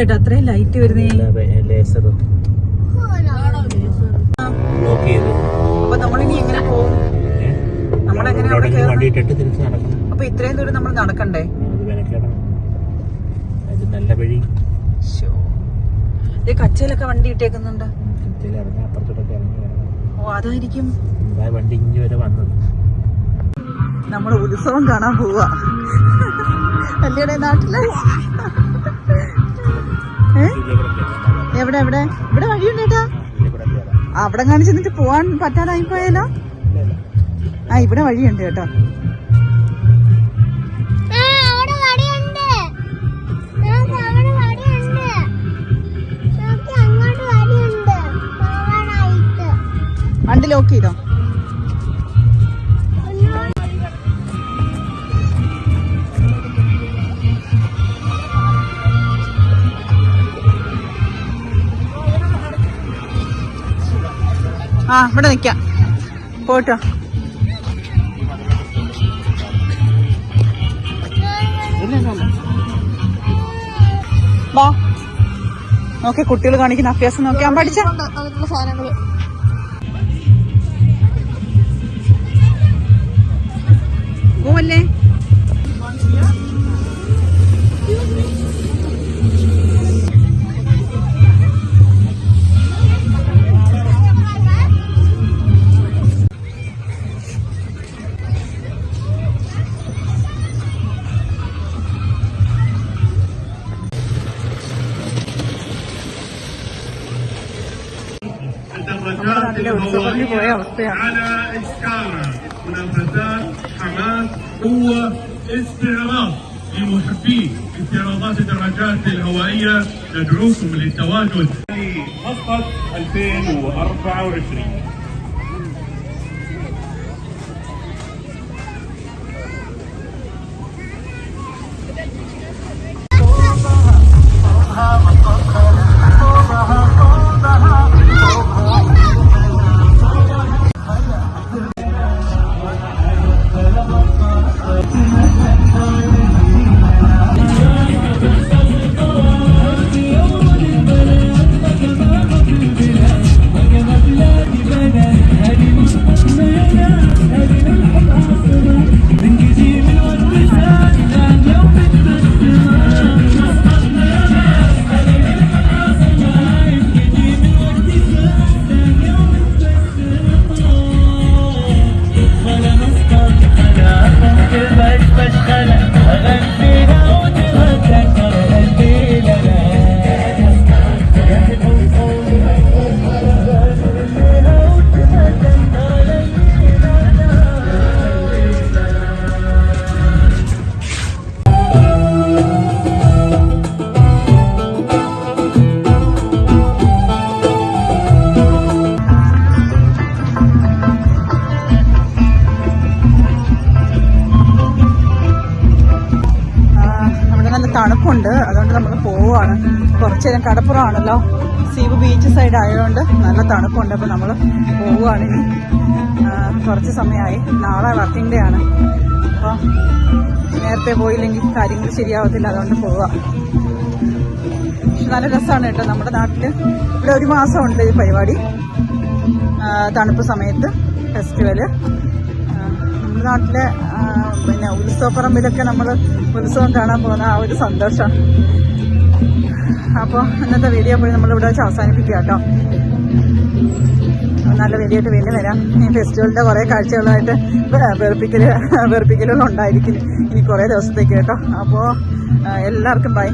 കേട്ടോ അത്രയും ലൈറ്റ് വരുന്നേ. അപ്പൊ നമ്മളിനി എങ്ങനെ പോകും? നമ്മളെങ്ങനെ അപ്പൊ ഇത്രയും ദൂരം നമ്മൾ നടക്കണ്ടേ? നല്ല വഴി. കച്ചയിലൊക്കെ വണ്ടി ഇട്ടേക്കുന്നുണ്ട്. ഓ അതായിരിക്കും വണ്ടി ഇഞ്ഞി വരെ വന്നത്. നമ്മള് ഉത്സവം കാണാൻ പോവാ അല്ലേടെ നാട്ടില്. എവിടെ എവിടെ ഇവിടെ വഴിയുണ്ട് കേട്ടാ. അവിടെ കാണിച്ച് എന്നിട്ട് പോവാൻ പറ്റാതായി പോയാലോ? ആ ഇവിടെ വഴിയുണ്ട് കേട്ടോ. വണ്ടി ലോക്ക് ചെയ്തോ? ആ ഇവിടെ നിക്കാം പോട്ടോ. വാ നോക്കി കുട്ടികൾ കാണിക്കുന്ന അഭ്യാസം നോക്കിയാൻ പഠിച്ച സാധനങ്ങള്. പോവല്ലേ? على إسكارا منافسات حماس قوة استعراض لمحبي استعراضات الدراجات الهوائية. ندعوكم للتواجد في مسقط 2024. തണുപ്പുണ്ട്, അതുകൊണ്ട് നമ്മൾ പോവുകയാണ്. കുറച്ച് നേരം കടപ്പുറമാണല്ലോ, സീവ് ബീച്ച് സൈഡ് ആയതുകൊണ്ട് നല്ല തണുപ്പുണ്ട്. അപ്പോൾ നമ്മൾ പോവുകയാണ്. ഇനി കുറച്ച് സമയമായി, നാളെ വർക്കിംഗ് ഡേ ആണ്. അപ്പോൾ നേരത്തെ പോയില്ലെങ്കിൽ കാര്യങ്ങൾ ശരിയാവത്തില്ല, അതുകൊണ്ട് പോവുക. പക്ഷെ നല്ല രസമാണ് കേട്ടോ. നമ്മുടെ നാട്ടിൽ ഇവിടെ 1 മാസമുണ്ട് ഈ പരിപാടി, തണുപ്പ് സമയത്ത് ഫെസ്റ്റിവല്. നമ്മുടെ നാട്ടിലെ പിന്നെ ഉത്സവപ്പറമ്പിലൊക്കെ നമ്മൾ ഉത്സവം കാണാൻ പോകുന്ന ആ ഒരു സന്തോഷം. അപ്പോൾ ഇന്നത്തെ വീഡിയോ പോയി നമ്മളിവിടെ വെച്ച് അവസാനിപ്പിക്കുക കേട്ടോ. നല്ല വീഡിയോ ആയിട്ട് വീണ്ടും വരാം. ഈ ഫെസ്റ്റിവലിൻ്റെ കുറേ കാഴ്ചകളായിട്ട് വെറുപ്പിക്കലുകളുണ്ടായിരിക്കും ഇനി കുറേ ദിവസത്തേക്ക് കേട്ടോ. അപ്പോൾ എല്ലാവർക്കും ബൈ.